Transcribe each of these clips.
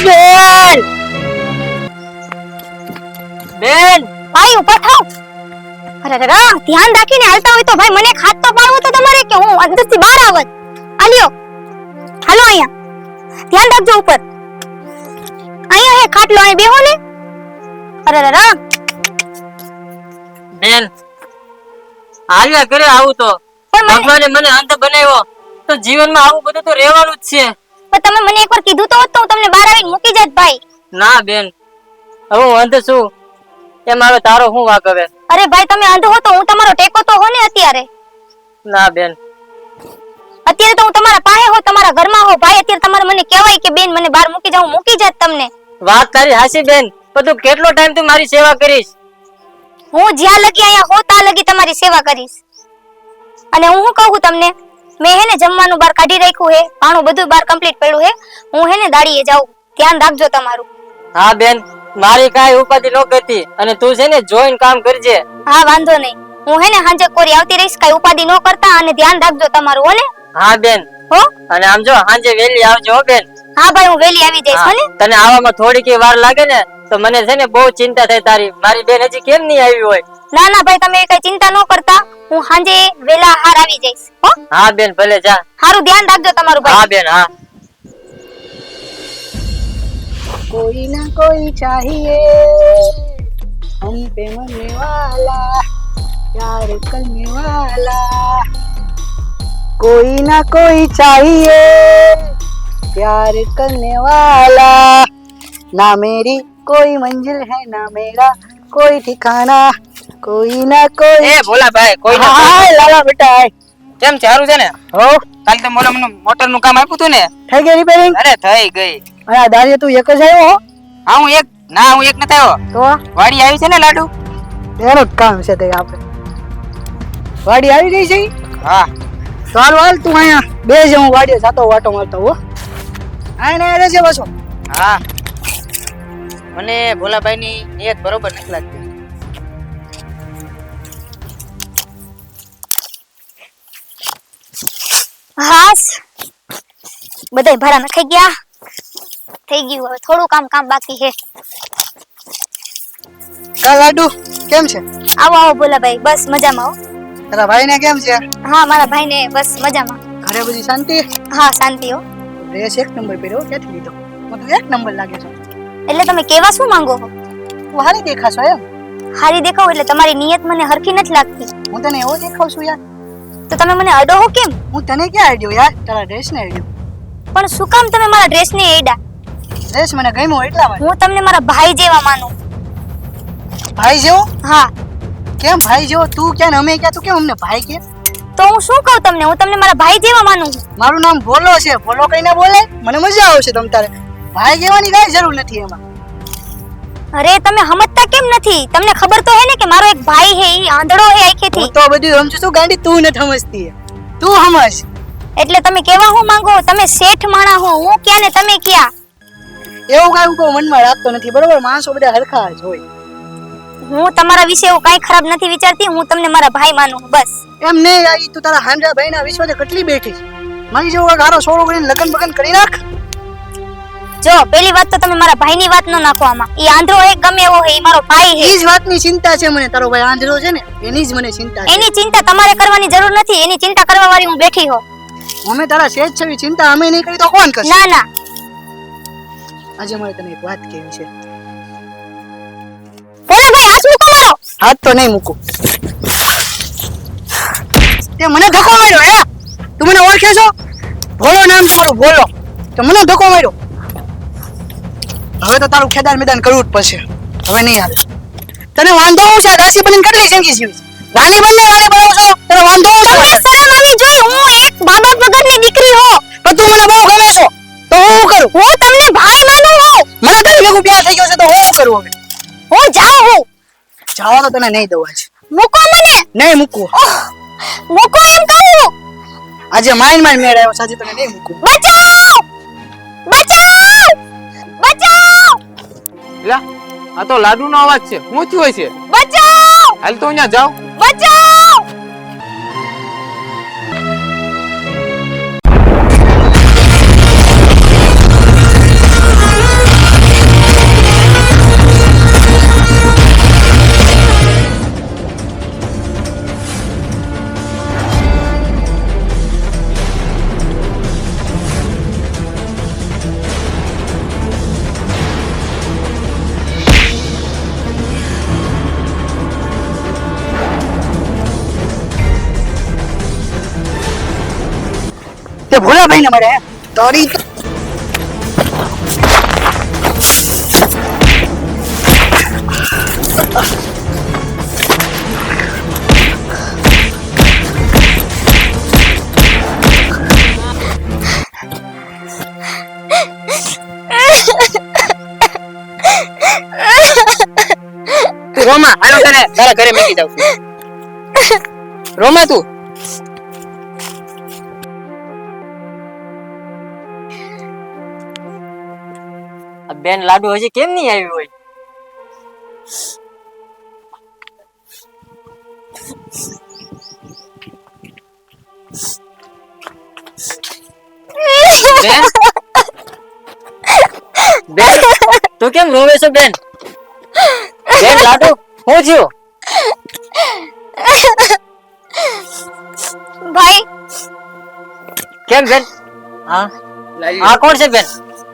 બેન બેન ભાઈ ઉપર થાવ. અરે અરે ધ્યાન રાખીને હાલતા હોય તો ભાઈ મને એક હાથ તો પાડવો તો તમારે કે હું અંદરથી બહાર આવત. આલ્યો હાલો અહીંયા ધ્યાન રાખજો ઉપર. અહીંયા હે ખાટલો અહીં બેહો ને. અરે અરે બેન હાલ્યા કરે આવું તો ભગવાને મને અંત બનાવ્યો તો જીવનમાં આવું બધું તો રહેવાનું જ છે. પણ તમે મને એકવાર કીધું તો હોત તો હું તમને બહાર આવીને મૂકી જાત ભાઈ. ના બેન હવે હું અંધ છું એ મારો તારો શું વાક હવે. અરે ભાઈ તમે અંધ હો તો હું તમારો ટેકો તો હો ને અત્યારે. ના બેન અત્યારે તો હું તમારા પાસે હો તમારા ઘરમાં હો ભાઈ. અત્યારે તમારે મને કહેવાય કે બેન મને બહાર મૂકી જાવ મૂકી જાત તમને. વાત તારી હાસી બેન પણ તું કેટલો ટાઈમ તું મારી સેવા કરીશ. હું જ્યાં લગી અહીંયા હો ત્યાં લગી તમારી સેવા કરીશ. અને હું શું કહું તમને મેં હે ને જમવાનું બહાર કાઢી રાખ્યું હે પાણું બધું બહાર કમ્પ્લીટ પડ્યું હે. હું હે ને દાડીએ જાઉં ધ્યાન રાખજો તમારું. હા બેન મારી કાઈ ઉપાધિ ન કરતી અને તું છે ને જોઈન કામ કરજે. હા વાંધો નહીં હું હે ને હાંજે કોરી આવતી રહીશ કાઈ ઉપાધિ ન કરતા અને ધ્યાન રાખજો તમારું હો ને. હા બેન હો અને આમ જો હાંજે વેલી આવજો હો બેન. હા ભાઈ હું વેલી આવી જઈશ હો ને. તને આવવામાં થોડીક વાર લાગે ને તો મને છે ને બહુ ચિંતા થાય તારી. મારી બેન હજી કેમ નહીં આવી હોય. ના ના ભાઈ તમે કઈ ચિંતા ન કરતા હું હાંજે વેલા હાર આવી જઈશ હો. હા બેન ભલે જા. હારું ધ્યાન રાખજો તમારું ભાઈ. હા બેન હા. कोई ना कोई चाहिए हम पे मरने वाला प्यार करने वाला कोई ना कोई चाहिए प्यार करने वाला ना मेरी कोई मंजिल है ना मेरा कोई ठिकाना कोई ना कोई એ ભોલા ભાઈ કોઈ ના હાય લાલા બેટા કેમ છે સારું છે ને. હો કાલ તો મને મોટર નું કામ આપ્યું તું ને. થઈ ગઈ રિપેરિંગ અરે થઈ ગઈ. અને આ દાડીએ તું એક જ આવ્યો હો? હા હું એક ના હું એક નતો આવ્યો તો વાડી આવી છે ને લાડુ. એનો જ કામ છે તે આપણે વાડી આવી ગઈ છે. હા ચાલ હાલ તું અહીંયા બેસ હું વાડીએ જાતો વાટો મારતો હો. આને રહે છે બસો. હા મને ભોલાભાઈ ની નિયત બરોબર નથી લાગતી. હાસ બધાય ભરા નખાઈ ગયા થઈ ગયું. હવે થોડું કામ બાકી છે. કા લાડુ કેમ છે? આવો આવો ભોલાભાઈ બસ મજામાં હો. તારા ભાઈ ને કેમ છે? હા મારા ભાઈ ને બસ મજામાં. ઘરે બધી શાંતિ? હા શાંતિ હો. ડ્રેસ એક નંબર પહેર્યો ક્યાંથી લીધો? મને એક નંબર લાગે છે. એટલે તમે કેવા શું માંગો છો? તું હારી દેખાશો એમ? હારી દેખાવ એટલે તમારી નિયત મને હરખી નથી લાગતી. હું તને એવો દેખાવ છું યાર. તો તમે મને અડો હો કેમ? હું તને ક્યાં આડ્યો યાર? તારા ડ્રેસ ને આડ્યો. પણ શું કામ તમે મારા ડ્રેસ ને એડા? ડ્રેસ મને ગમ્યો એટલા માટે. હું તમને મારા ભાઈ જેવા માનું. ભાઈ જેવો? હા કેમ ભાઈ જેવો? તું ક્યાં ને અમે ક્યાં? તું કેમ અમને ભાઈ કે? તો હું શું કહું તમને હું તમને મારા ભાઈ જેવા માનું છું. મારું નામ ભોલો છે. ભોલો કઈને બોલે મને મજા આવશે. તમ તારે ભાઈ કહેવાની કઈ જરૂર નથી એમાં. અરે તમે સમજતા કેમ નથી? તમને ખબર તો હે ને કે મારો એક ભાઈ હે ઈ આંધળો હે આંખેથી. હું તો બધું સમજુ છું ગાંડી. તું નથી સમજતી. તું સમજ. એટલે તમે કેવા હું માંગો? તમે શેઠ માણા હો હું ક્યાં ને તમે ક્યાં? એવું કાંઈ હું મનમાં રાખતો નથી બરોબર. માણસો બધા હરખા જ હોય. હું તમારા વિશે એવું કાંઈ ખરાબ નથી વિચારતી. હું તમને મારા ભાઈ માનું બસ. એમ નહીં આવી તું તારા હાંડા ભાઈના વિશ્વાસે કેટલી બેઠી છે. મારી જેવો ગારો સોળો કરીને લગન બગન કરી નાખ. જો પહેલી વાત તો તમે મારા ભાઈની વાત ન નાખો આમાં. ઈ આંધળો હે ગમે એવો હે ઈ મારો ભાઈ હે. ઈ જ વાતની ચિંતા છે મને. તારો ભાઈ આંધળો છે ને એની જ મને ચિંતા છે. એની ચિંતા તમારે કરવાની જરૂર નથી. એની ચિંતા કરવા વાળી હું બેઠી હો. અમે તારા શેઠ છવી ચિંતા અમે નહીં કરી તો કોણ કરશે? ના ના આજે મારે તને એક વાત કહેવી છે. બોલો ભાઈ હાથ મૂકો મારો. હાથ તો નહીં મૂકું. તે મને ધક્કો માર્યો હે? તું મને ઓળખે છો? ભોલો નામ તારું ભોલો. તો મને ધક્કો માર્યો. હવે તો તારું ખેદાર મેદાન કરવું જ પડશે. હવે નહીં હાલે. તને વાંધો હું છે? દાસી બનીને કેટલી જિંદગી જીવી? રાણી બનને રાણી બનાવો છો? તને વાંધો હું છે? તમને શરમ આવી જોઈએ. હું એક બાબત વગરની દીકરી હો. પણ તું મને બહુ ગમે છો તો હું કરું? હું તમને ભાઈ માનું હું. મને તારી ભેગું પ્યાર થઈ ગયો છે તો હું કરું હવે? હું જાઉં હું. જાવા તો તને નહીં દઉં આજ. મૂકો મને. નહીં મૂકવું. મૂકો એમ કહ્યું. આજે માઈન મેળ આવ્યો છે, આજે તને નહીં મૂકું. બચાવ! બચાવ! બચાવ! લા આ તો લાડુનો અવાજ છે. શું થયું હોય છે? બચાવ! હાલ તો અહીંયા જાઓ. બચાવ! તે ભોલાભાઈ ને મળે તારી તું રોમા હાલો તને તારા ઘરે મૂકી જાઉં છું. રોમા તું આ બેન લાડુ હજી કેમ નહીં આવી હોય? બેન બેન તું કેમ રોવે છો બેન? બેન લાડુ શું થયું? ભાઈ કેમ બેન? હા લાલ્યો આ કોણ છે બેન?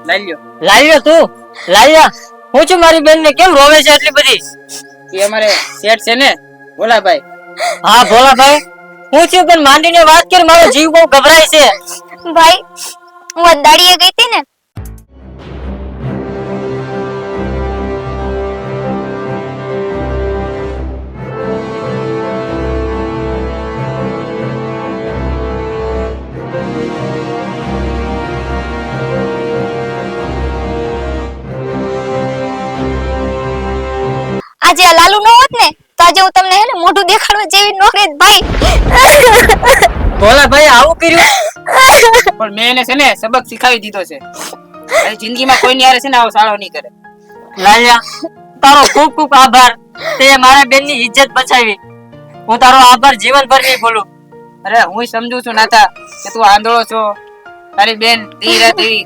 લાલ્યો લાલ્યો તું? લાલ્યા હું છું મારી બેન ને કેમ રોવે છે આટલી બધી? એ અમારે શેઠ છે ને ભોલાભાઈ. હા ભોલાભાઈ હું છું બેન? માંડીને વાત કર, મારો જીવ બહુ ગભરાય છે. ભાઈ હું અદાડીએ ગઈ હતી ને, આજે આ લાલુ નો હોત ને તો આજે હું તમને હે ને મોઢું દેખાડવા જેવી નો રેત ભાઈ. ભોલાભાઈ આવું કર્યું? પણ મેં એને છે ને સબક શીખાવી દીધો છે. હવે જિંદગીમાં કોઈની હારે છે ને આવો સાળો નહીં કરે. લાલ્યા તારો ખૂબ ખૂબ આભાર, તે મારા બેનની ઇજ્જત બચાવી. હું તારો આભાર જીવનભર નહીં ભૂલું. અરે હું સમજુ છું નાતા કે તું આંધળો છો. તારી બેન દી રાત એવી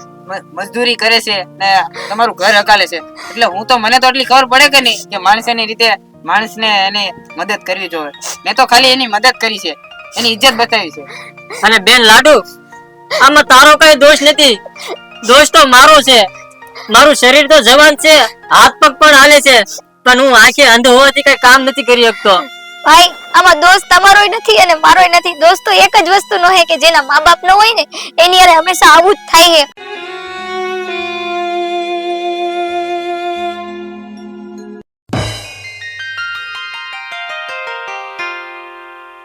મજદૂરી કરે છે ને તમારું ઘર હકાલે છે, એટલે હું તો મને તો એટલી ખબર પડે કે નહીં કે માણસની રીતે માણસને એની મદદ કરવી જોઈએ. મેં તો ખાલી એની મદદ કરી છે, એની ઇજ્જત બતાવી છે. અને બેન લાડુ આમાં તારો કઈ દોષ નથી, દોષ તો મારો છે. મારું શરીર તો જવાન છે, હાથ પગ પણ હાલે છે, પણ હું આંખે અંધ હોવાથી કઈ કામ નથી કરી શકતો. ભાઈ આમાં દોસ્ત તમારોય નથી અને મારોય નથી. દોસ્ત તો એક જ વસ્તુ નો હે કે જેના મા બાપ ન હોય ને એની હારે હંમેશા આવું જ થાય છે.